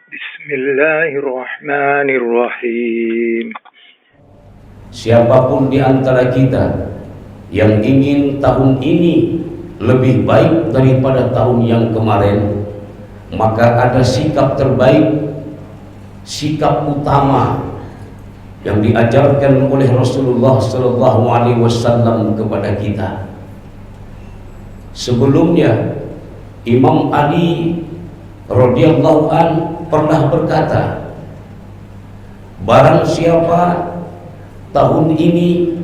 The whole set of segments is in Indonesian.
Bismillahirrahmanirrahim. Siapapun di antara kita yang ingin tahun ini lebih baik daripada tahun yang kemarin, maka ada sikap terbaik, sikap utama yang diajarkan oleh Rasulullah SAW kepada kita. Sebelumnya Imam Ali radhiyallahu an pernah berkata, barang siapa tahun ini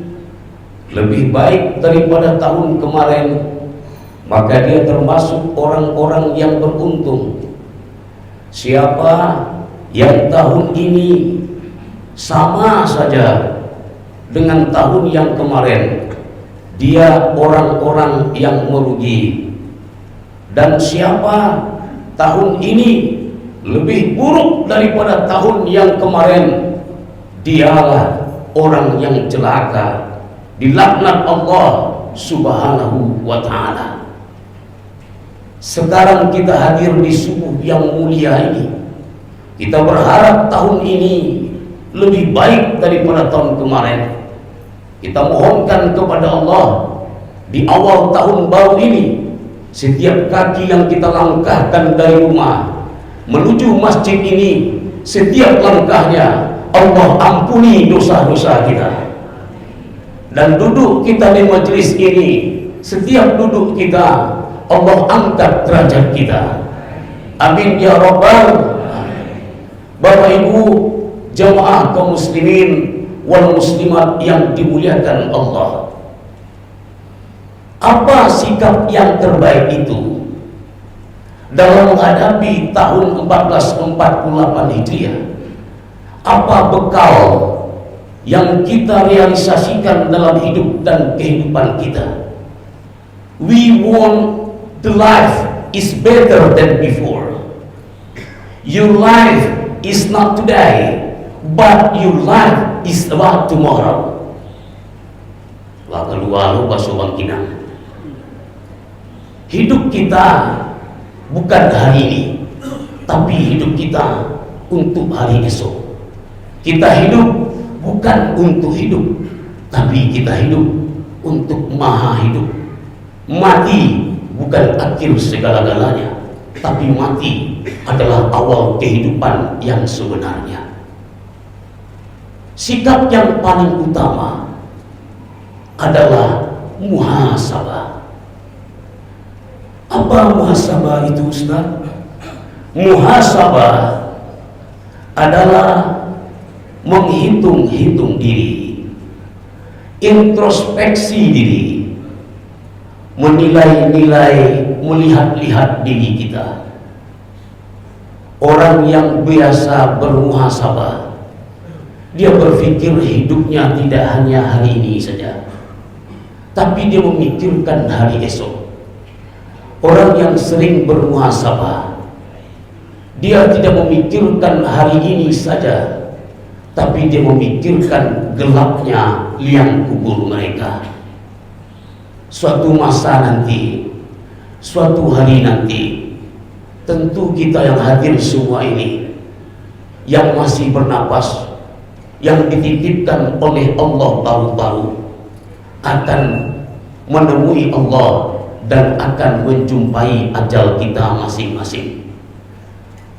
lebih baik daripada tahun kemarin, maka dia termasuk orang-orang yang beruntung. Siapa yang tahun ini sama saja dengan tahun yang kemarin, dia orang-orang yang merugi. Dan siapa tahun ini lebih buruk daripada tahun yang kemarin, dialah orang yang celaka, dilaknat Allah Subhanahu wa ta'ala. Sekarang kita hadir di subuh yang mulia ini, kita berharap tahun ini lebih baik daripada tahun kemarin. Kita mohonkan kepada Allah di awal tahun baru ini, setiap kaki yang kita langkahkan dari rumah menuju masjid ini, setiap langkahnya Allah ampuni dosa-dosa kita. Dan duduk kita di majelis ini, setiap duduk kita Allah angkat derajat kita. Amin ya rabbal. Bapak Ibu jamaah kaum muslimin wal muslimat yang dimuliakan Allah, apa sikap yang terbaik itu dalam menghadapi tahun 1448 Hijriah? Apa bekal yang kita realisasikan dalam hidup dan kehidupan kita? We want the life is better than before. Your life is not today, but your life is about tomorrow. Lalu basuh kinang. Hidup kita bukan hari ini, tapi hidup kita untuk hari esok. Kita hidup bukan untuk hidup, tapi kita hidup untuk maha hidup. Mati bukan akhir segala-galanya, tapi mati adalah awal kehidupan yang sebenarnya. Sikap yang paling utama adalah muhasabah. Apa muhasabah itu, Ustaz? Muhasabah adalah menghitung-hitung diri, introspeksi diri, menilai-nilai, melihat-lihat diri kita. Orang yang biasa bermuhasabah, dia berpikir hidupnya tidak hanya hari ini saja, tapi dia memikirkan hari esok. Orang yang sering bermuhasabah, dia tidak memikirkan hari ini saja, tapi dia memikirkan gelapnya liang kubur mereka. Suatu masa nanti, suatu hari nanti, tentu kita yang hadir semua ini, yang masih bernapas, yang dititipkan oleh Allah baru-baru, akan menemui Allah dan akan menjumpai ajal kita masing-masing.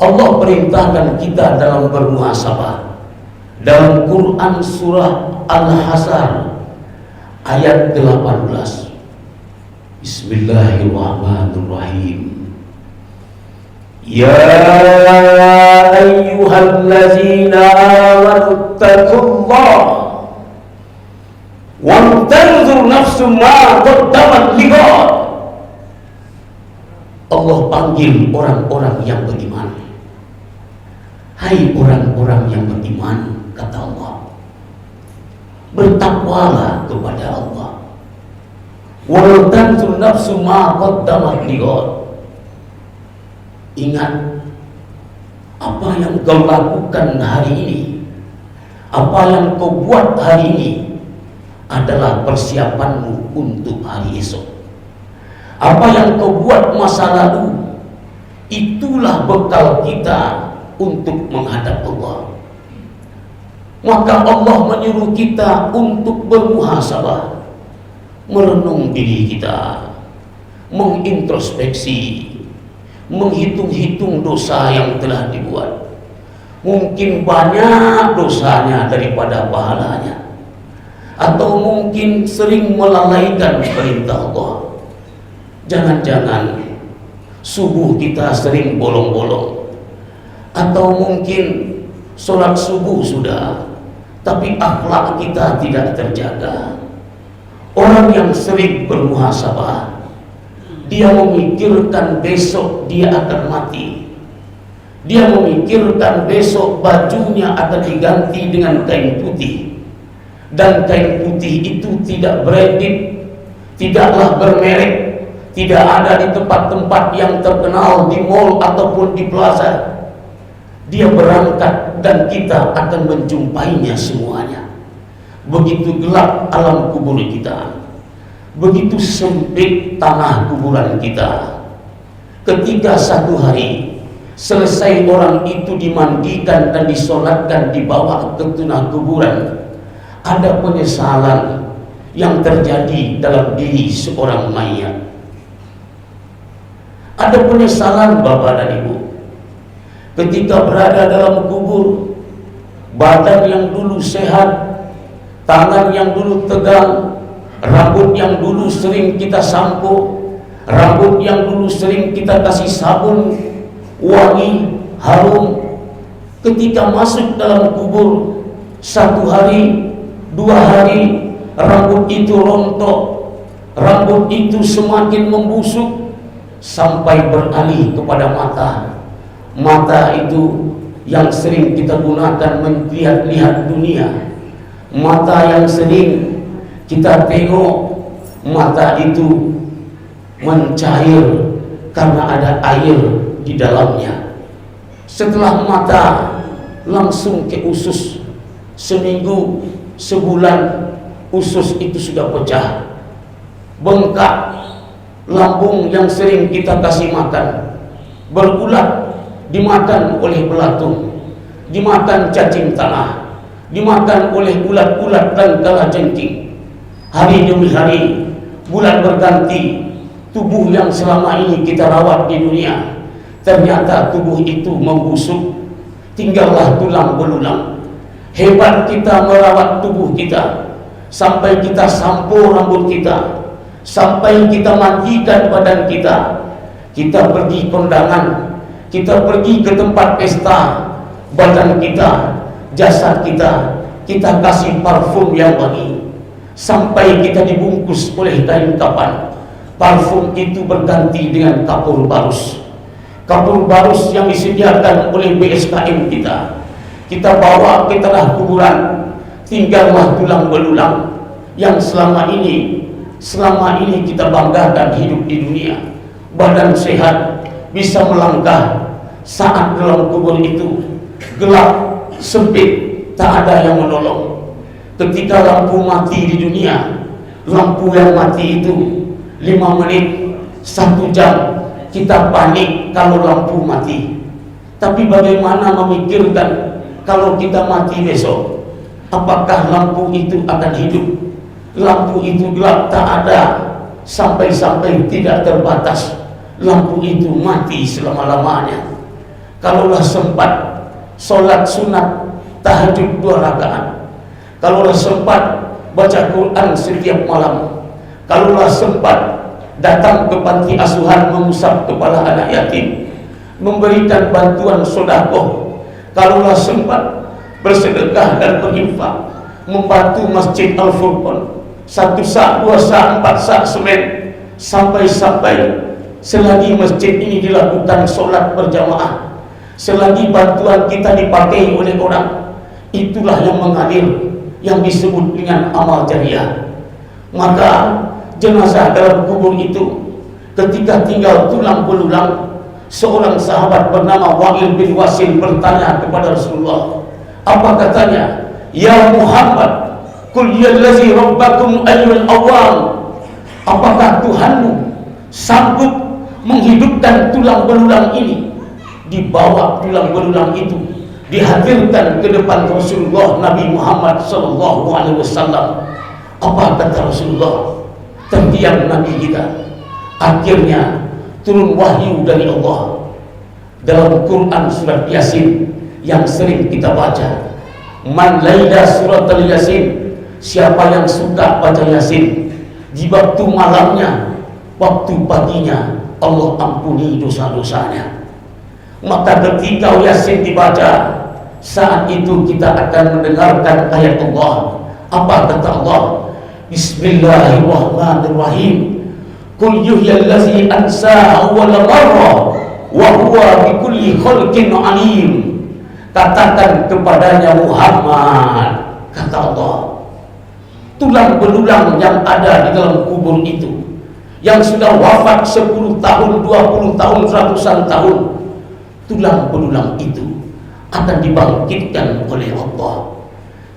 Allah perintahkan kita dalam bermuhasabah. Dalam Quran surah Al-Hasr ayat 18, Bismillahirrahmanirrahim. Ya ayyuhallazina amanu taqullaha wa tanzur nafsum ma qaddamat lighad. Allah panggil orang-orang yang beriman. Hai orang-orang yang beriman, kata Allah, bertakwalah kepada Allah. Wa tanzur nafsum ma qaddamat lighad. Ingat apa yang kau lakukan hari ini, apa yang kau buat hari ini adalah persiapanmu untuk hari esok. Apa yang kau buat masa lalu, itulah bekal kita untuk menghadap Allah. Maka Allah menyuruh kita untuk bermuhasabah, merenung diri kita, mengintrospeksi, menghitung-hitung dosa yang telah dibuat. Mungkin banyak dosanya daripada pahalanya, atau mungkin sering melalaikan perintah Allah. Jangan-jangan subuh kita sering bolong-bolong, atau mungkin sholat subuh sudah, tapi akhlak kita tidak terjaga. Orang yang sering bermuhasabah, dia memikirkan besok dia akan mati. Dia memikirkan besok bajunya akan diganti dengan kain putih, dan kain putih itu tidak branded, tidaklah bermerek, tidak ada di tempat-tempat yang terkenal di mall ataupun di plaza. Dia berangkat dan kita akan menjumpainya semuanya. Begitu gelap alam kubur kita, begitu sempit tanah kuburan kita. Ketika satu hari selesai orang itu dimandikan dan disolatkan di bawah tanah kuburan, ada penyesalan yang terjadi dalam diri seorang mayat. Ada penyesalan Bapak dan Ibu ketika berada dalam kubur. Badan yang dulu sehat, tangan yang dulu tegang, rambut yang dulu sering kita sampo, rambut yang dulu sering kita kasih sabun wangi, harum, ketika masuk dalam kubur, satu hari, 2 hari, rambut itu rontok, rambut itu semakin membusuk, sampai beralih kepada mata. Mata itu yang sering kita gunakan melihat-lihat dunia, mata yang sering kita tengok, mata itu mencair karena ada air di dalamnya. Setelah mata langsung ke usus, seminggu, sebulan, usus itu sudah pecah, bengkak. Lambung yang sering kita kasih makan berulat, dimakan oleh belatung, dimakan cacing tanah, dimakan oleh ulat-ulat dan kalajengking. Hari demi hari, bulan berganti, tubuh yang selama ini kita rawat di dunia, ternyata tubuh itu membusuk, tinggallah tulang belulang. Hebat kita merawat tubuh kita, sampai kita sampo rambut kita, sampai kita mandikan badan kita. Kita pergi kondangan, kita pergi ke tempat pesta, badan kita, jasad kita, kita kasih parfum yang wangi, sampai kita dibungkus oleh kain kapan. Parfum itu berganti dengan kapur barus. Kapur barus yang disediakan oleh BSKM kita, kita bawa ke tanah kuburan. Tinggallah tulang belulang yang selama ini kita banggakan hidup di dunia. Badan sehat, bisa melangkah. Saat dalam kubur itu gelap, sempit, tak ada yang menolong. Ketika lampu mati di dunia, lampu yang mati itu 5 menit, 1 jam, kita panik kalau lampu mati. Tapi bagaimana memikirkan kalau kita mati besok? Apakah lampu itu akan hidup? Lampu itu gelap, tak ada, sampai-sampai tidak terbatas. Lampu itu mati selama-lamanya. Kalaulah sempat sholat sunat tahajud 2 rakaat, kalaulah sempat baca Quran setiap malam, kalaulah sempat datang ke panti asuhan mengusap kepala anak yatim, memberikan bantuan sedekah, kalaulah sempat bersedekah dan berinfak, membantu Masjid Al-Furqan 1 sak, 2 sak, 4 sak semen, sampai-sampai selagi masjid ini dilakukan sholat berjamaah, selagi bantuan kita dipakai oleh orang, itulah yang mengalir, yang disebut dengan amal jariah. Maka jenazah dalam kubur itu ketika tinggal tulang belulang, seorang sahabat bernama Wa'il bin Wasil bertanya kepada Rasulullah. Apa katanya? Ya Muhammad, qul yallazi rabbakum ayyul awam. Apakah Tuhanmu sanggup menghidupkan tulang belulang ini? dibawa tulang belulang itu, dihadirkan ke depan Rasulullah Nabi Muhammad sallallahu alaihi wasallam. Apa kata Rasulullah? Terdiam Nabi kita. Akhirnya turun wahyu dari Allah dalam Quran surat Yasin yang sering kita baca. Man laila surat al-Yasin, siapa yang suka baca Yasin di waktu malamnya, waktu paginya Allah ampuni dosa-dosanya. Maka ketika Yasin dibaca, saat itu kita akan mendengarkan ayat Allah. Apa kata Allah? Bismillahirrahmanirrahim. Qul yuhyillazi ansa'a awwal marrah wa huwa bikulli khalqin alim. Katakan kepadanya Muhammad, kata Allah, tulang belulang yang ada di dalam kubur itu, yang sudah wafat 10 tahun, 20 tahun, ratusan tahun, tulang belulang itu akan dibangkitkan oleh Allah.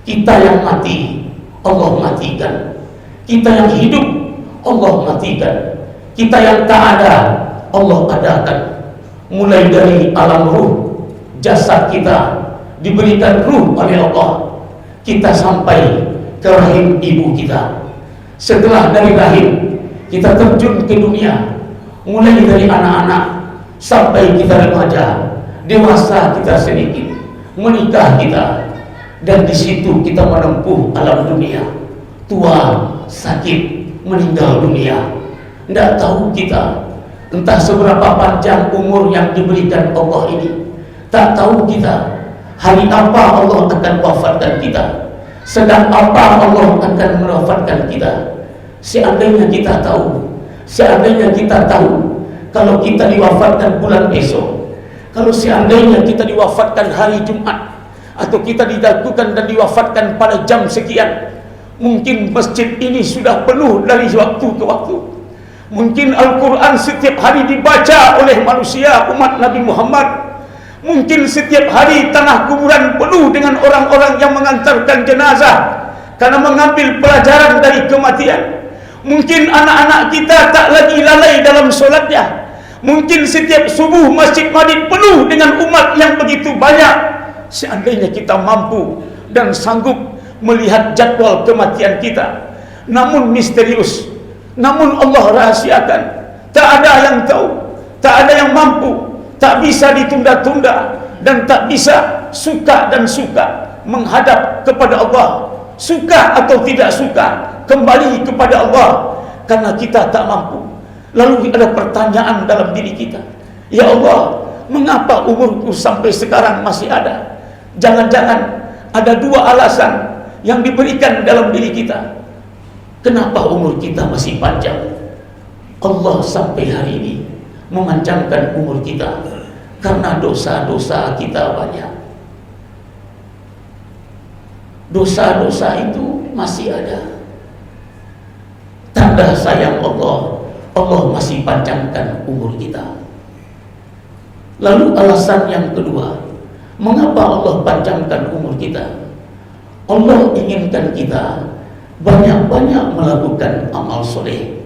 Kita yang mati, Allah matikan. Kita yang hidup, Allah matikan. Kita yang tak ada, Allah adakan. Mulai dari alam ruh, jasad kita diberikan ruh oleh Allah. Kita sampai ke rahim ibu kita. Setelah dari rahim, kita terjun ke dunia. Mulai dari anak-anak sampai kita remaja, dewasa kita sedikit, menikah kita, dan di situ kita menempuh alam dunia. Tua, sakit, meninggal dunia. Tidak tahu kita entah seberapa panjang umur yang diberikan Allah ini. Tak tahu kita hari apa Allah akan wafatkan kita, sedang apa Allah akan mewafatkan kita. Seandainya kita tahu, kalau kita diwafatkan bulan besok, kalau seandainya kita diwafatkan hari Jumat, atau kita dilakukan dan diwafatkan pada jam sekian, mungkin masjid ini sudah penuh dari waktu ke waktu. Mungkin Al-Quran setiap hari dibaca oleh manusia umat Nabi Muhammad. Mungkin setiap hari tanah kuburan penuh dengan orang-orang yang mengantarkan jenazah karena mengambil pelajaran dari kematian. Mungkin anak-anak kita tak lagi lalai dalam solatnya. Mungkin setiap subuh Masjid Madin penuh dengan umat yang begitu banyak. Seandainya kita mampu dan sanggup melihat jadwal kematian kita, namun misterius, namun Allah rahasiakan. Tak ada yang tahu, tak ada yang mampu, tak bisa ditunda-tunda, dan tak bisa suka dan suka menghadap kepada Allah. Suka atau tidak suka, kembali kepada Allah, karena kita tak mampu. Lalu ada pertanyaan dalam diri kita, ya Allah, mengapa umurku sampai sekarang masih ada? Jangan-jangan ada dua alasan yang diberikan dalam diri kita. Kenapa umur kita masih panjang? Allah sampai hari ini memanjangkan umur kita karena dosa-dosa kita banyak. Dosa-dosa itu masih ada. Tanda sayang Allah, Allah masih panjangkan umur kita. Lalu alasan yang kedua, mengapa Allah panjangkan umur kita? Allah inginkan kita banyak-banyak melakukan amal soleh.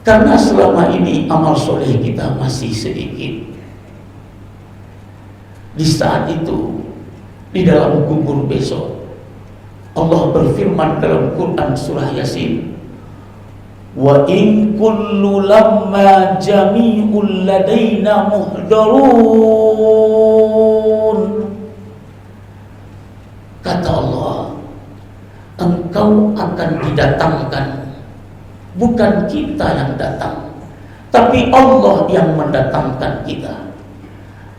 Karena selama ini amal soleh kita masih sedikit. Di saat itu, di dalam kubur besok, Allah berfirman dalam Quran surah Yasin, wa in kullu lamma jami'ul ladaina muhdarun. Kata Allah, engkau akan didatangkan, bukan kita yang datang, tapi Allah yang mendatangkan kita.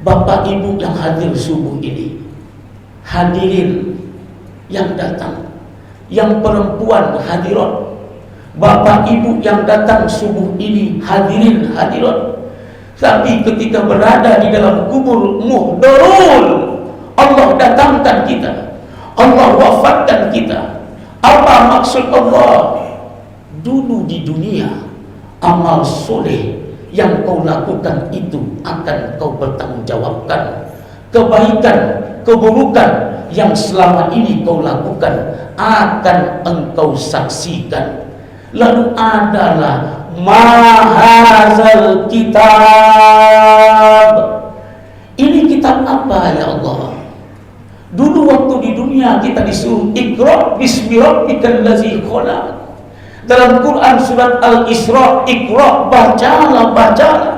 Bapak ibu yang hadir subuh ini, hadirin yang datang, yang perempuan hadirat, bapak ibu yang datang subuh ini, hadirin hadirat. Tapi ketika berada di dalam kubur muhdarul, Allah datangkan kita, Allah wafatkan kita. Apa maksud Allah? Dulu di dunia, amal soleh yang kau lakukan itu akan kau bertanggungjawabkan. Kebaikan, keburukan yang selama ini kau lakukan akan engkau saksikan. Lalu adalah mahazal kitab, Ini kitab apa ya Allah? Dulu waktu di dunia kita disuruh Iqra bismi rabbikal ladzi khalaq. Dalam Quran surat Al-Isra, Iqra, bacalah.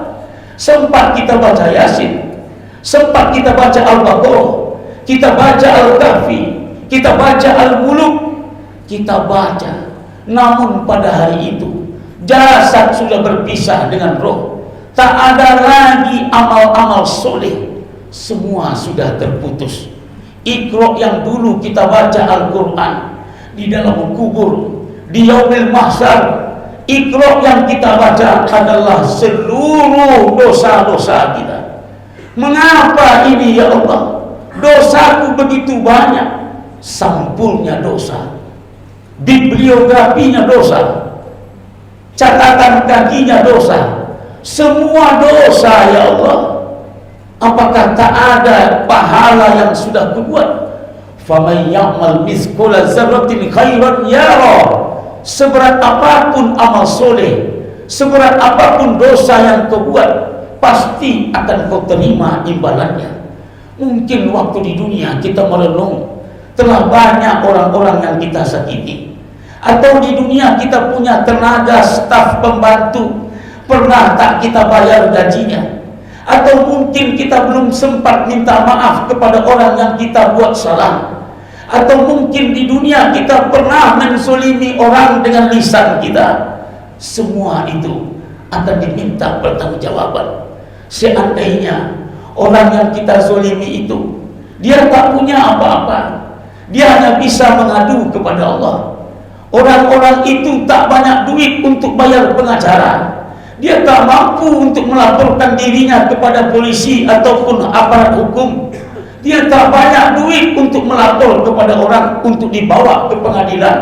Sempat kita baca Yasin, sempat kita baca Al-Baqarah, kita baca Al-Kahfi, kita baca Al-Muluk, kita baca. Namun pada hari itu jasad sudah berpisah dengan roh. Tak ada lagi amal-amal soleh, semua sudah terputus. Iqra yang dulu kita baca Al-Quran di dalam kubur, di yaumil mahsyar, Iqra yang kita baca adalah seluruh dosa-dosa kita. Mengapa ini ya Allah? Dosaku begitu banyak. Sampulnya dosa, bibliografinya dosa, catatan kakinya dosa, semua dosa ya Allah. Apakah tak ada pahala yang sudah kubuat? Faman ya'mal mithqala dzarratin khairan yara. Seberat apapun amal soleh, seberat apapun dosa yang kau buat, pasti akan kau terima imbalannya. Mungkin waktu di dunia kita merenung, telah banyak orang-orang yang kita sakiti, atau di dunia kita punya tenaga staf pembantu, pernah tak kita bayar gajinya, atau mungkin kita belum sempat minta maaf kepada orang yang kita buat salah, atau mungkin di dunia kita pernah menzolimi orang dengan lisan kita. Semua itu akan diminta pertanggungjawaban. Seandainya orang yang kita zolimi itu dia tak punya apa-apa, dia hanya bisa mengadu kepada Allah. Orang-orang itu tak banyak duit untuk bayar pengacara, dia tak mampu untuk melaporkan dirinya kepada polisi ataupun aparat hukum, dia tak banyak duit untuk melapor kepada orang untuk dibawa ke pengadilan.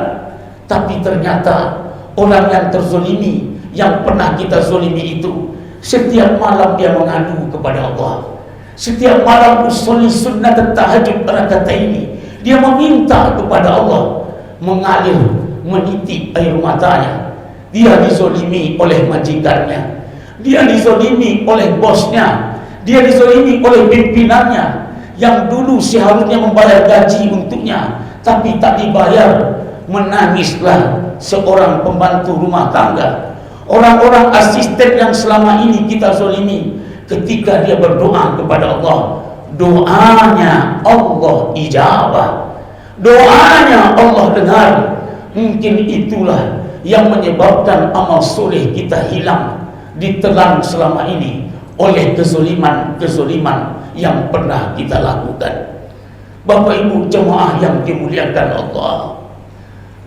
Tapi ternyata orang yang terzolimi, yang pernah kita zolimi itu, setiap malam dia mengadu kepada Allah. Setiap malam usolli sunnat tahajud rakataini, dia meminta kepada Allah, mengalir menitik air matanya. Dia dizolimi oleh majikannya, dia dizolimi oleh bosnya, dia dizolimi oleh pimpinannya yang dulu seharusnya membayar gaji untuknya tapi tak dibayar. Menangislah seorang pembantu rumah tangga, orang-orang asisten yang selama ini kita zolimi. Ketika dia berdoa kepada Allah, doanya Allah ijabah, doanya Allah dengar. Mungkin itulah yang menyebabkan amal soleh kita hilang, ditelan selama ini oleh kezoliman yang pernah kita lakukan. Bapak Ibu jemaah yang dimuliakan Allah,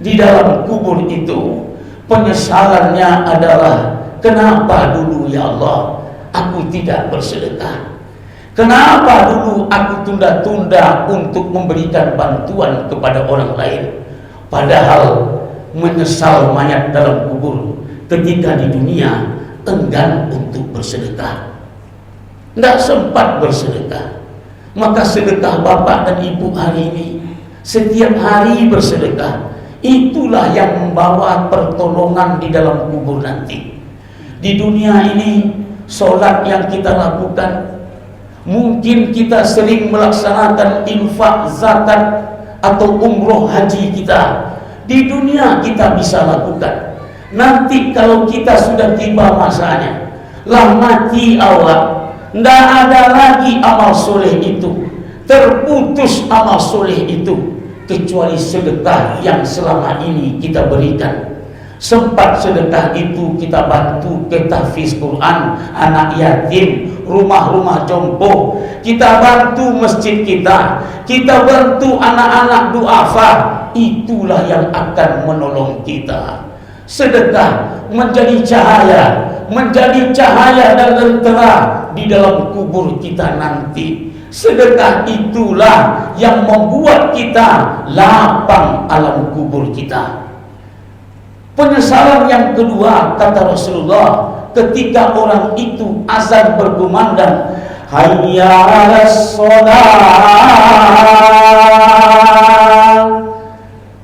di dalam kubur itu penyesalannya adalah, kenapa dulu ya Allah aku tidak bersedekah? Kenapa dulu aku tunda-tunda untuk memberikan bantuan kepada orang lain? Padahal menyesal mayat dalam kubur ketika di dunia enggan untuk bersedekah, tidak sempat bersedekah. Maka sedekah bapak dan ibu hari ini, setiap hari bersedekah, itulah yang membawa pertolongan di dalam kubur nanti. Di dunia ini, sholat yang kita lakukan, mungkin kita sering melaksanakan infak, zakat, atau umroh haji kita. Di dunia kita bisa lakukan. Nanti kalau kita sudah tiba masanya, lah mati awak, tidak ada lagi amal soleh itu, terputus amal soleh itu, kecuali sedekah yang selama ini kita berikan. Sempat sedekah itu kita bantu ke tahfiz Quran anak yatim, rumah-rumah jompo, kita bantu masjid kita bantu anak-anak duafa. Itulah yang akan menolong kita. Sedekah menjadi cahaya dan lentera di dalam kubur kita nanti. Sedekah itulah yang membuat kita lapang alam kubur kita. Penyesalan yang kedua, kata Rasulullah, ketika orang itu azan berkumandang, hayya 'alas shalah,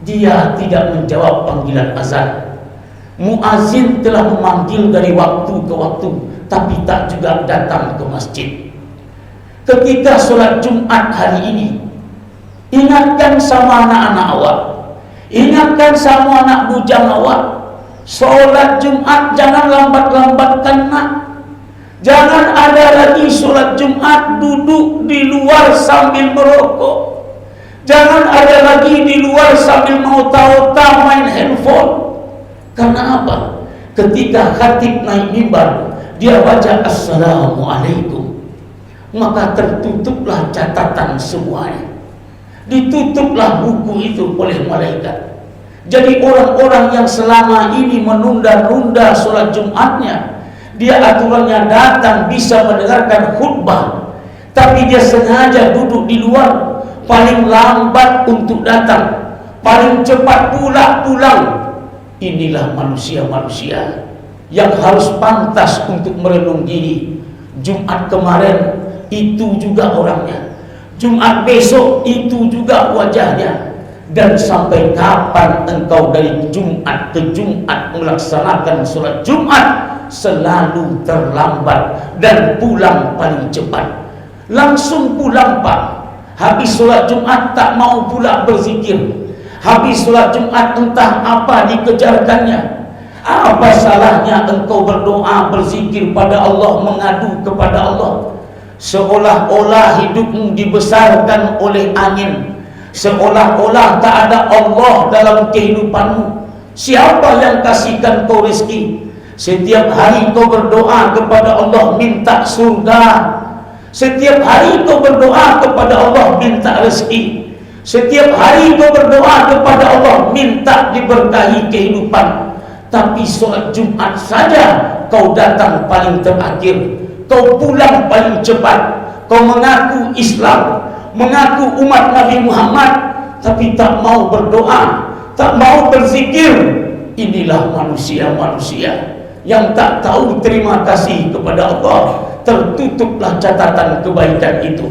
dia tidak menjawab panggilan azan. Muazin telah memanggil dari waktu ke waktu, tapi tak juga datang ke masjid. ketika sholat Jumat hari ini, ingatkan sama anak-anak awak, ingatkan sama anak bujang awak, sholat Jumat jangan lambat-lambatkan nak. Jangan ada lagi sholat Jumat duduk di luar sambil merokok. Jangan ada lagi di luar sambil mau tahu-tahu main handphone. Karena apa? Ketika khatib naik mimbar, dia baca Assalamualaikum, maka tertutuplah catatan semuanya, ditutuplah buku itu oleh malaikat. Jadi orang-orang yang selama ini menunda-nunda sholat Jumatnya, dia aturannya datang bisa mendengarkan khutbah, tapi dia sengaja duduk di luar, paling lambat untuk datang, paling cepat pula pulang. Inilah manusia-manusia yang harus pantas untuk merenung diri. Jumat kemarin itu juga orangnya, Jumat besok itu juga wajahnya. Dan sampai kapan engkau dari Jumat ke Jumat melaksanakan sholat Jumat selalu terlambat dan pulang paling cepat. Langsung pulang pak, habis sholat Jumat tak mau pula berzikir. Habis sholat Jumat entah apa dikejarkannya. Apa salahnya engkau berdoa, berzikir pada Allah, mengadu kepada Allah? Seolah-olah hidupmu dibesarkan oleh angin, seolah-olah tak ada Allah dalam kehidupanmu. Siapa yang kasihkan kau rezeki? Setiap hari kau berdoa kepada Allah minta surga, setiap hari kau berdoa kepada Allah minta rezeki, setiap hari kau berdoa kepada Allah minta diberkahi kehidupan. Tapi sholat Jumat saja kau datang paling terakhir, kau pulang paling cepat. Kau mengaku Islam, mengaku umat Nabi Muhammad, tapi tak mau berdoa, tak mau berzikir. Inilah manusia-manusia yang tak tahu terima kasih kepada Allah. Tertutuplah catatan kebaikan itu.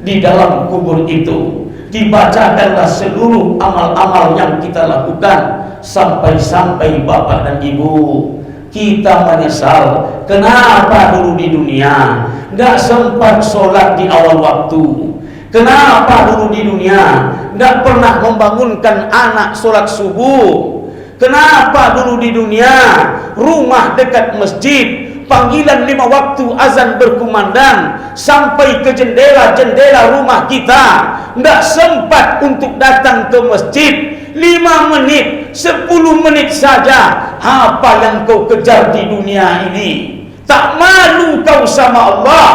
Di dalam kubur itu dibacakanlah seluruh amal-amal yang kita lakukan, sampai-sampai bapak dan ibu kita menyesal kenapa dulu di dunia tidak sempat sholat di awal waktu, kenapa dulu di dunia tidak pernah membangunkan anak sholat subuh, kenapa dulu di dunia rumah dekat masjid, panggilan 5 waktu azan berkumandang sampai ke jendela-jendela rumah kita, tidak sempat untuk datang ke masjid. 5 menit, 10 menit saja. Apa yang kau kejar di dunia ini? Tak malu kau sama Allah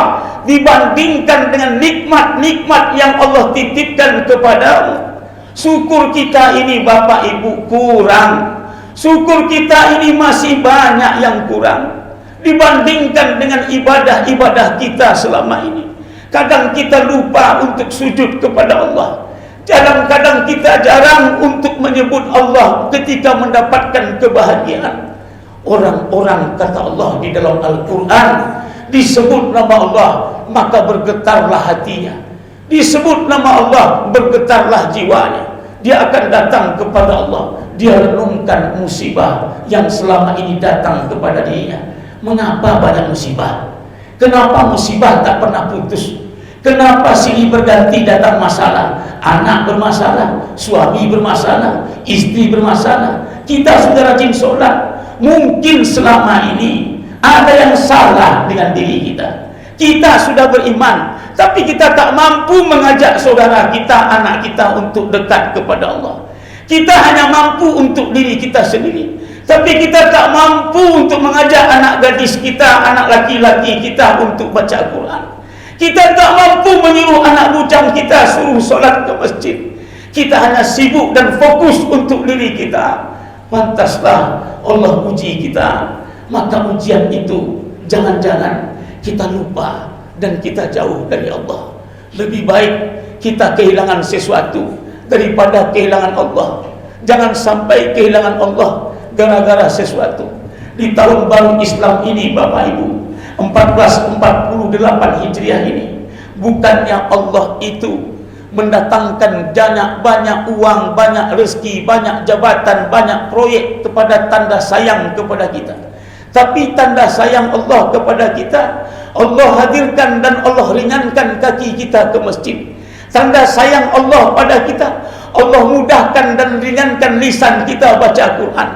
dibandingkan dengan nikmat-nikmat yang Allah titipkan kepadamu. Syukur kita ini bapak ibu kurang, syukur kita ini masih banyak yang kurang dibandingkan dengan ibadah-ibadah kita selama ini. Kadang kita lupa untuk sujud kepada Allah. Kadang-kadang kita jarang untuk menyebut Allah ketika mendapatkan kebahagiaan. Orang-orang kata Allah di dalam Al-Quran, disebut nama Allah maka bergetarlah hatinya, disebut nama Allah bergetarlah jiwanya. Dia akan datang kepada Allah, dia renungkan musibah yang selama ini datang kepada dirinya. Mengapa banyak musibah? Kenapa musibah tak pernah putus? Kenapa silih berganti datang masalah? Anak bermasalah, suami bermasalah, istri bermasalah. Kita sudah rajin sholat, mungkin selama ini ada yang salah dengan diri kita. Kita sudah beriman, tapi kita tak mampu mengajak saudara kita, anak kita untuk dekat kepada Allah. Kita hanya mampu untuk diri kita sendiri, tapi kita tak mampu untuk mengajak anak gadis kita, anak laki-laki kita untuk baca Al-Quran. Kita tak mampu menyuruh anak bujang kita suruh solat ke masjid. Kita hanya sibuk dan fokus untuk diri kita. Pantaslah Allah uji kita. Maka ujian itu jangan-jangan kita lupa dan kita jauh dari Allah. Lebih baik kita kehilangan sesuatu daripada kehilangan Allah. Jangan sampai kehilangan Allah gara-gara sesuatu. Di tahun baru Islam ini Bapak Ibu, 1448 Hijriah ini, bukannya Allah itu mendatangkan banyak uang, banyak rezeki, banyak jabatan, banyak proyek kepada tanda sayang kepada kita. Tapi tanda sayang Allah kepada kita Allah hadirkan dan Allah ringankan kaki kita ke masjid. Tanda sayang Allah pada kita, Allah mudahkan dan ringankan lisan kita baca Quran.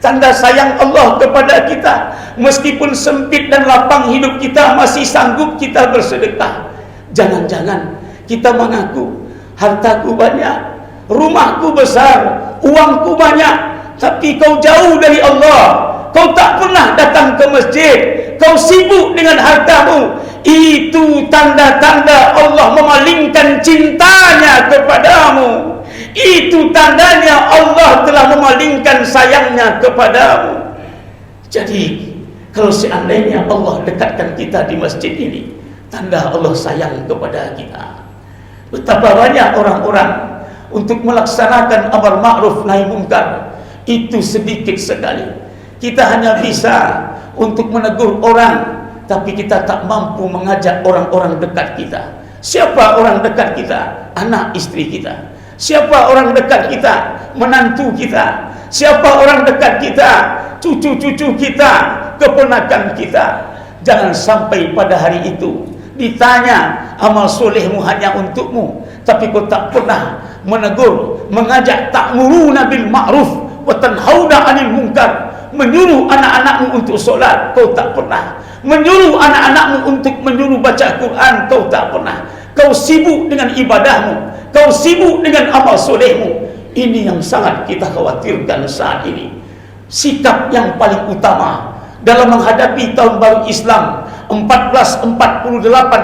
Tanda sayang Allah kepada kita, meskipun sempit dan lapang hidup kita, masih sanggup kita bersedekah. Jangan-jangan kita mengaku hartaku banyak, rumahku besar, uangku banyak, tapi kau jauh dari Allah. Kau tak pernah datang ke masjid, kau sibuk dengan hartamu. Itu tanda-tanda Allah memalingkan cintanya kepadamu. Itu tandanya Allah telah memalingkan sayangnya kepadamu. Jadi kalau seandainya Allah dekatkan kita di masjid ini, tanda Allah sayang kepada kita. Betapa banyak orang-orang untuk melaksanakan amar ma'ruf nahi munkar itu sedikit sekali. Kita hanya bisa untuk menegur orang, tapi kita tak mampu mengajak orang-orang dekat kita. Siapa orang dekat kita? Anak istri kita. Siapa orang dekat kita? Menantu kita. Siapa orang dekat kita? Cucu-cucu kita, keponakan kita. Jangan sampai pada hari itu ditanya amal solehmu hanya untukmu, tapi kau tak pernah menegur, mengajak. Ta'muruna bil ma'ruf wa tanhauna 'anil munkar. Menyuruh anak-anakmu untuk solat, kau tak pernah. Menyuruh anak-anakmu untuk menyuruh baca Quran, kau tak pernah. Kau sibuk dengan ibadahmu, kau sibuk dengan amal solehmu. Ini yang sangat kita khawatirkan saat ini. Sikap yang paling utama dalam menghadapi tahun baru Islam 1448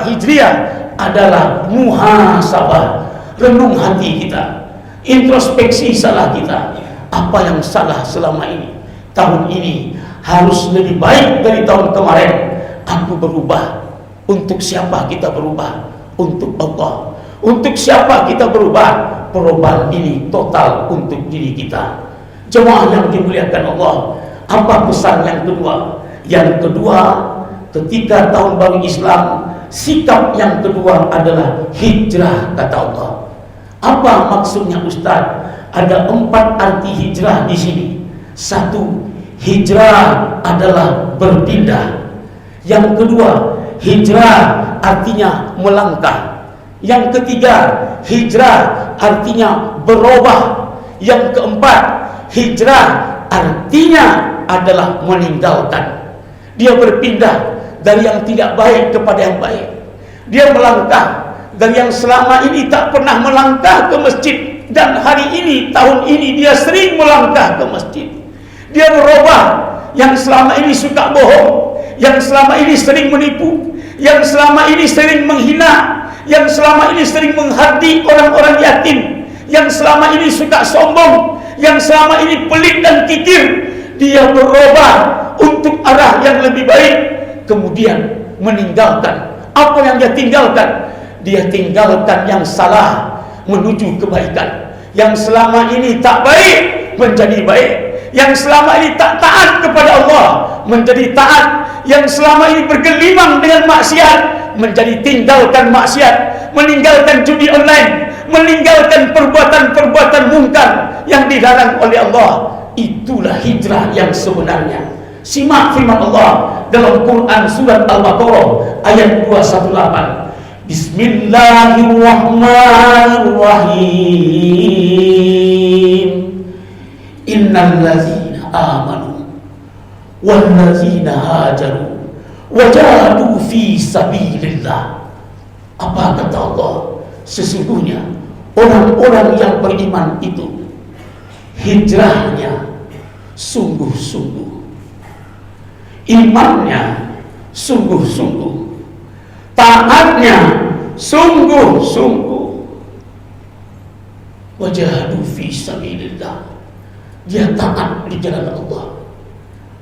Hijriah adalah muhasabah, renung hati kita, introspeksi salah kita. Apa yang salah selama ini? Tahun ini harus lebih baik dari tahun kemarin. Aku berubah. Untuk siapa kita berubah? Untuk Allah. Untuk siapa kita berubah? Perubahan ini total untuk diri kita. Jemaah yang dimuliakan Allah, apa pesan yang kedua? Yang kedua, ketika tahun baru Islam, sikap yang kedua adalah hijrah, kata Allah. Apa maksudnya Ustaz? Ada 4 arti hijrah di sini. 1, hijrah adalah berpindah. Yang kedua, hijrah artinya melangkah. Yang ketiga, hijrah artinya berubah. Yang keempat, hijrah artinya adalah meninggalkan. Dia berpindah dari yang tidak baik kepada yang baik. Dia melangkah dari yang selama ini tak pernah melangkah ke masjid, dan hari ini, tahun ini dia sering melangkah ke masjid. Dia berubah, yang selama ini suka bohong, yang selama ini sering menipu, yang selama ini sering menghina, yang selama ini sering menghardi orang-orang yatim, yang selama ini suka sombong, yang selama ini pelit dan kikir. Dia berubah untuk arah yang lebih baik, kemudian meninggalkan. Apa yang dia tinggalkan? Dia tinggalkan yang salah menuju kebaikan. Yang selama ini tak baik menjadi baik. Yang selama ini tak taat kepada Allah menjadi taat. Yang selama ini bergelimang dengan maksiat menjadi tinggalkan maksiat, meninggalkan judi online, meninggalkan perbuatan-perbuatan mungkar yang dilarang oleh Allah. Itulah hijrah yang sebenarnya. Simak firman Allah dalam Quran surat Al-Baqarah ayat 218. Bismillahirrahmanirrahim. Innal ladzina amanu wal ladzina hajaru wajahadu fi sabilillah. Apa kata Allah? Sesungguhnya orang-orang yang beriman itu hijrahnya sungguh-sungguh, imannya sungguh-sungguh, taatnya sungguh-sungguh. Wajahadu fi sabilillah. Dia taat di jalan Allah.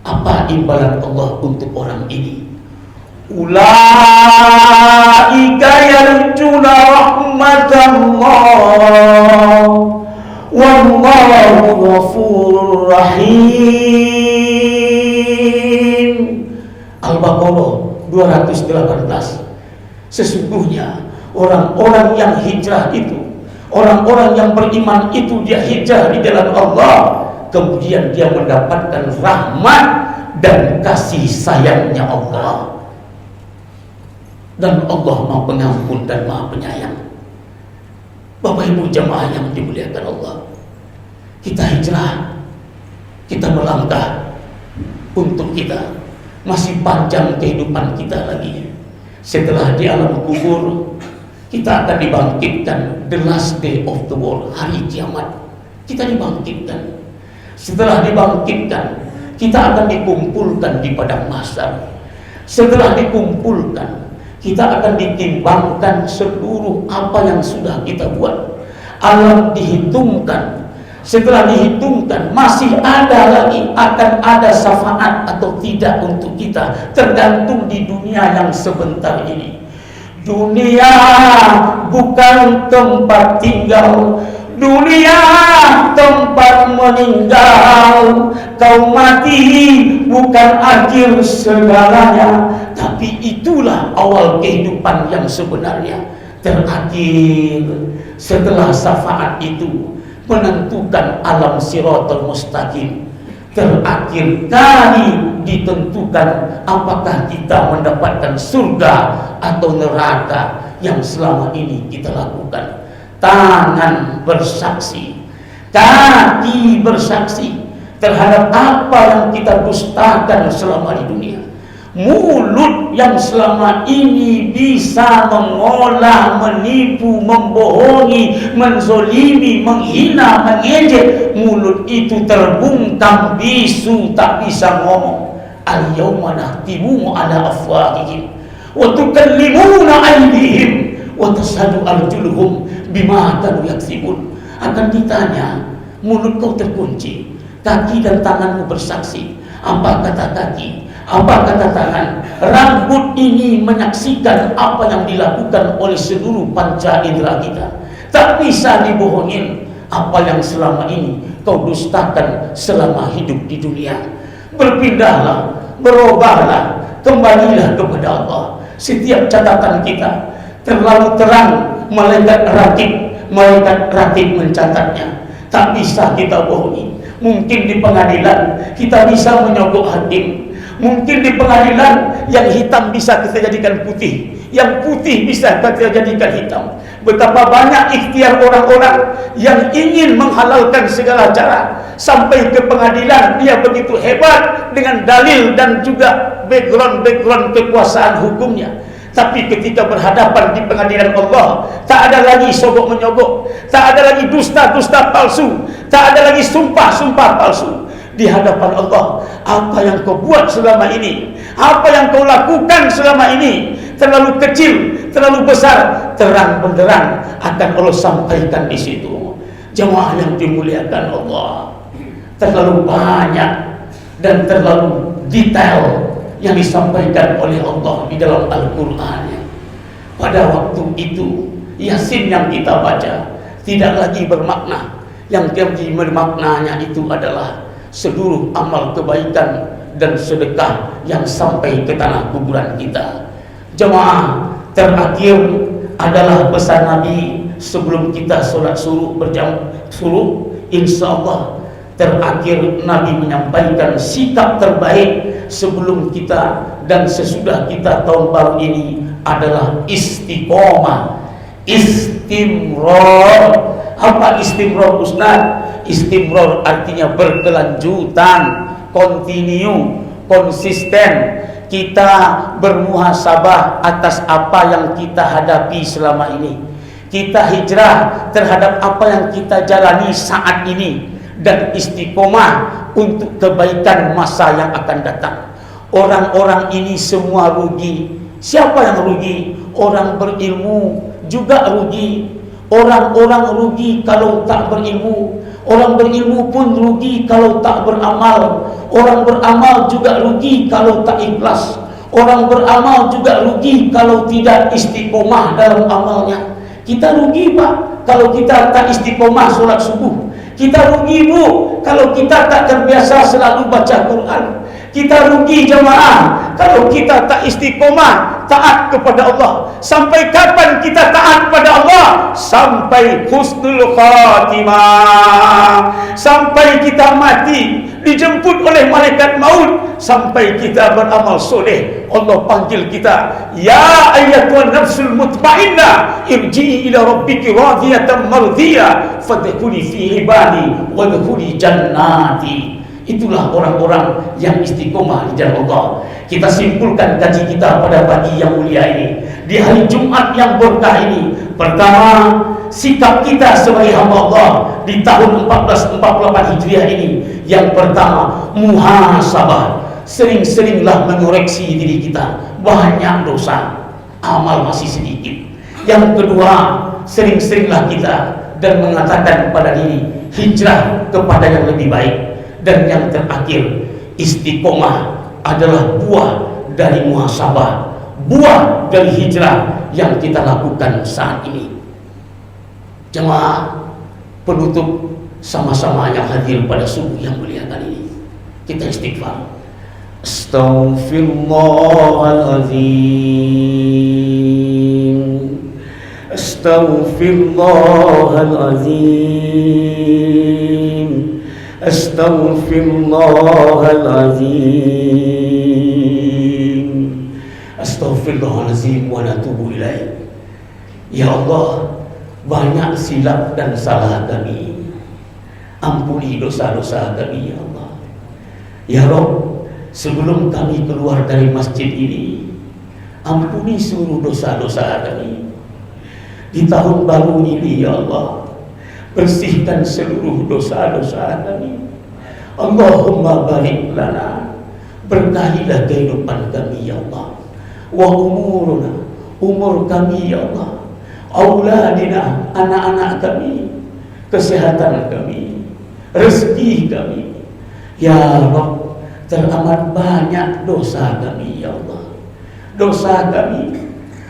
Apa imbalan Allah untuk orang ini? Ulaika yarjuna rahmatallah wallahu ghafurur rahim. Al-Baqarah 218. Sesungguhnya orang-orang yang hijrah itu, orang-orang yang beriman itu, dia hijrah di jalan Allah, kemudian dia mendapatkan rahmat dan kasih sayangnya Allah. dan Allah Maha Pengampun dan Maha Penyayang. Bapak Ibu jemaah yang dimuliakan Allah, kita hijrah, kita melangkah untuk kita. Masih panjang kehidupan kita lagi. Setelah di alam kubur, kita akan dibangkitkan, the last day of the world, hari kiamat. Kita dibangkitkan. Setelah dibangkitkan, kita akan dikumpulkan di padang mahsyar. Setelah dikumpulkan, kita akan ditimbangkan seluruh apa yang sudah kita buat. Alam dihitungkan. Setelah dihitungkan, masih ada lagi, akan ada syafaat atau tidak untuk kita, tergantung di dunia yang sebentar ini. Dunia bukan tempat tinggal, dunia tempat meninggal. Kau mati bukan akhir segalanya, tapi itulah awal kehidupan yang sebenarnya. Terakhir setelah syafaat itu menentukan alam Siratal Mustaqim. Terakhir kali ditentukan apakah kita mendapatkan surga atau neraka yang selama ini kita lakukan. Tangan bersaksi, kaki bersaksi terhadap apa yang kita dustakan selama di dunia. Mulut yang selama ini bisa mengolah, menipu, membohongi, menzolimi, menghina, mengejek, mulut itu terbungkam bisu, tak bisa ngomong. Al-yawma nahtimu ala afwahihim wa tukallimuna aydihim wa tashhadu arjuluhum bima kanu yaksibun. Akan ditanya, mulut kau terkunci, kaki dan tanganmu bersaksi. Apa kata kaki? Apa kata tangan? Rambut ini menyaksikan apa yang dilakukan oleh seluruh panca indera kita. Tak bisa dibohongin apa yang selama ini kau dustakan selama hidup di dunia. Berpindahlah, berubahlah, kembalilah kepada Allah. Setiap catatan kita terlalu terang, malaikat ratib mencatatnya. Tak bisa kita bohongi. Mungkin di pengadilan kita bisa menyogok hakim. Mungkin di pengadilan yang hitam bisa kita jadikan putih, yang putih bisa kita jadikan hitam. Betapa banyak ikhtiar orang-orang yang ingin menghalalkan segala cara. Sampai ke pengadilan dia begitu hebat dengan dalil dan juga background kekuasaan hukumnya. Tapi ketika berhadapan di pengadilan Allah, tak ada lagi sogok menyogok, tak ada lagi dusta-dusta palsu, tak ada lagi sumpah-sumpah palsu. Di hadapan Allah, apa yang kau buat selama ini, apa yang kau lakukan selama ini, terlalu kecil, terlalu besar, terang benderang akan Allah sampaikan di situ. Jemaah yang dimuliakan Allah, terlalu banyak dan terlalu detail yang disampaikan oleh Allah di dalam Al-Quran. Pada waktu itu, Yasin yang kita baca tidak lagi bermakna. Yang bermaknanya itu adalah seluruh amal kebaikan dan sedekah yang sampai ke tanah kuburan kita. Jemaah, terakhir adalah pesan Nabi sebelum kita sholat suruh suruh. Insya Allah terakhir Nabi menyampaikan sikap terbaik sebelum kita dan sesudah kita tahun baru ini adalah istiqomah, istimror. Apa istimror, Ustaz? Istimror artinya berkelanjutan, continue, konsisten. Kita bermuhasabah atas apa yang kita hadapi selama ini. Kita hijrah terhadap apa yang kita jalani saat ini dan istiqomah untuk kebaikan masa yang akan datang. Orang-orang ini semua rugi. Siapa yang rugi? Orang berilmu juga rugi. Orang-orang rugi kalau tak berilmu. Orang berilmu pun rugi kalau tak beramal. Orang beramal juga rugi kalau tak ikhlas. Orang beramal juga rugi kalau tidak istiqomah dalam amalnya. Kita rugi, Pak, kalau kita tak istiqomah sholat subuh. Kita rugi, Bu, kalau kita tak terbiasa selalu baca Quran. Kita rugi, jemaah, kalau kita tak istiqomah taat kepada Allah. Sampai kapan kita taat kepada Allah? Sampai husnul khatimah, sampai kita mati dijemput oleh malaikat maut sampai kita beramal soleh. Allah panggil kita, ya ayyatuhan nafsul mutmainnah irji'i ila rabbiki radiyatan mardiyah fadkhuli fi ibadi wadkhuli jannati. Itulah orang-orang yang istiqomah di jalan Allah. Kita simpulkan kaji kita pada pagi yang mulia ini, di hari Jumat yang berkah ini. Pertama, sikap kita sebagai hamba Allah di tahun 1448 Hijriah ini. Yang pertama, muhasabah. Sering-seringlah mengoreksi diri kita. Banyak dosa, amal masih sedikit. Yang kedua, sering-seringlah kita dan mengatakan kepada diri, hijrah kepada yang lebih baik. Dan yang terakhir, istiqomah adalah buah dari muhasabah, buah dari hijrah yang kita lakukan saat ini. Jemaah penutup, sama-sama yang hadir pada subuh yang mulia kali ini, kita istighfar. Astaghfirullahaladzim, astaghfirullahaladzim, astaghfirullahaladzim, astaghfirullahaladzim wa natubu ilaih. Ya Allah, banyak silap dan salah kami, ampuni dosa-dosa kami ya Allah. Ya Rabb, sebelum kami keluar dari masjid ini, ampuni seluruh dosa-dosa kami. Di tahun baru ini ya Allah, bersihkan seluruh dosa-dosa kami. Allahumma barik lana, berkahilah kehidupan kami ya Allah. Wa umuruna, umur kami ya Allah. Auladina, anak-anak kami, kesehatan kami, rezeki kami. Ya Rabb, teramat banyak dosa kami ya Allah. Dosa kami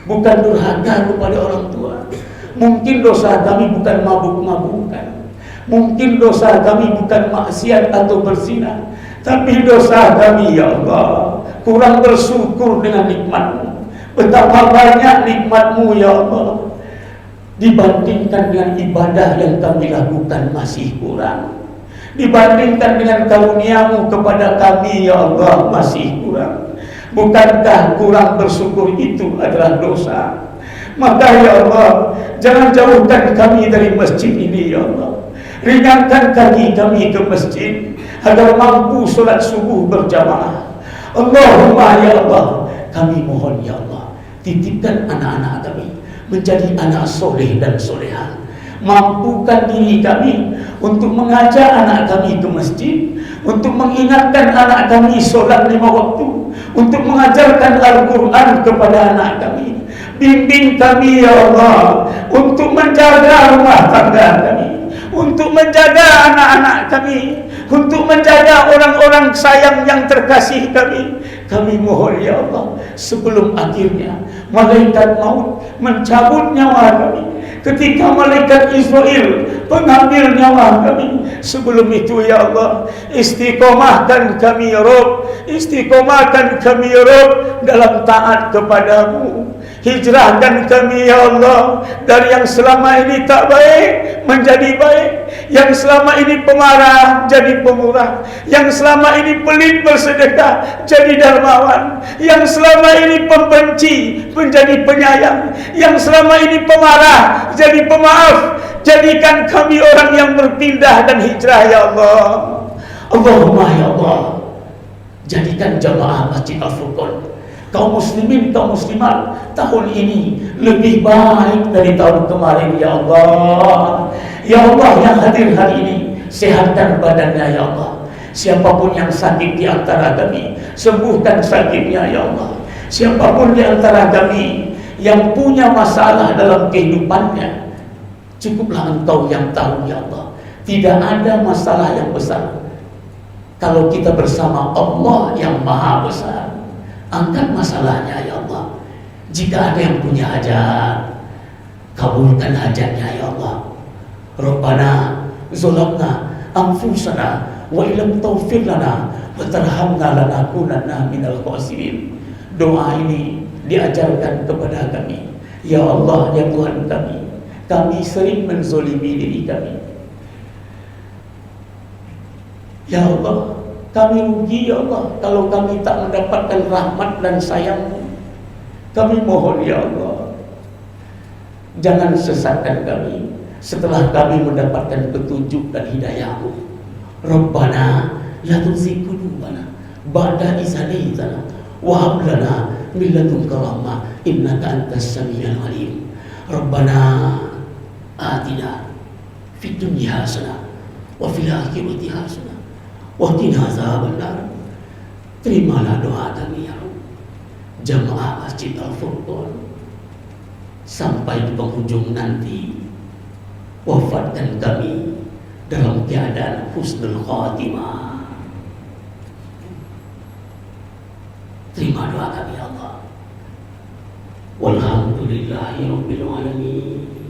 bukan durhaka kepada orang tua. Mungkin dosa kami bukan mabuk-mabukan, mungkin dosa kami bukan maksiat atau berzina, tapi dosa kami ya Allah kurang bersyukur dengan nikmat-Mu. Betapa banyak nikmat-Mu ya Allah, dibandingkan dengan ibadah yang kami lakukan masih kurang. Dibandingkan dengan karunia-Mu kepada kami ya Allah masih kurang. Bukankah kurang bersyukur itu adalah dosa? Maka ya Allah, jangan jauhkan kami dari masjid ini ya Allah. Ringankan kaki kami ke masjid agar mampu solat subuh berjamaah. Allahumma ya Allah, kami mohon ya Allah, titipkan anak-anak kami menjadi anak soleh dan solehah. Mampukan diri kami untuk mengajak anak kami ke masjid, untuk mengingatkan anak kami solat 5 waktu, untuk mengajarkan Al-Quran kepada anak kami. Bimbing kami ya Allah untuk menjaga rumah tangga kami, untuk menjaga anak-anak kami, untuk menjaga orang-orang sayang yang terkasih kami. Kami mohon ya Allah, sebelum akhirnya malaikat maut mencabut nyawa kami, ketika malaikat Israel pengambil nyawa kami, sebelum itu ya Allah, istiqomahkan kami ya Rabb, istiqomahkan kami ya Rabb dalam taat kepadamu. Hijrahkan kami ya Allah dari yang selama ini tak baik menjadi baik, yang selama ini pemarah jadi pemurah, yang selama ini pelit bersedekah jadi dermawan, yang selama ini pembenci menjadi penyayang, yang selama ini pemarah jadi pemaaf. Jadikan kami orang yang berpindah dan hijrah ya Allah. Allahumma ya Allah, jadikan jamaah Masjid Al-Furqan, kaum muslimin, kaum muslimat tahun ini lebih baik dari tahun kemarin ya Allah. Ya Allah yang hadir hari ini, sehatkan badannya ya Allah. Siapapun yang sakit di antara kami, sembuhkan sakitnya ya Allah. Siapapun di antara kami yang punya masalah dalam kehidupannya, cukuplah Engkau yang tahu ya Allah. Tidak ada masalah yang besar kalau kita bersama Allah yang maha besar. Angkat masalahnya ya Allah. Jika ada yang punya hajat, kabulkan hajatnya ya Allah. Rabbana zalamna anfusana wa illam taghfir lana wa tarhamna lanakunanna minal khasirin. Doa ini diajarkan kepada kami. Ya Allah, ya Tuhan kami sering menzolimi diri kami. Ya Allah, Kami rugi ya Allah kalau kami tak mendapatkan rahmat dan sayang-Mu. Kami mohon ya Allah, jangan sesatkan kami setelah kami mendapatkan petunjuk dan hidayah-Mu. Rabbana la tuzigh qulubana ba'da idh hadaytana wa hab lana min ladunka rahmah innaka antas samiul alim. Rabbana atina fid dunya hasanah wa fil akhirati hasanah wa qina azabannar. Terimalah doa kami ya Rabb. Jamaah Masjid Al-Furqan sampai di penghujung nanti, wafatkan kami dalam keadaan husnul khatimah. Terima doa kami ya Allah. Walhamdulillahi rabbil alamin.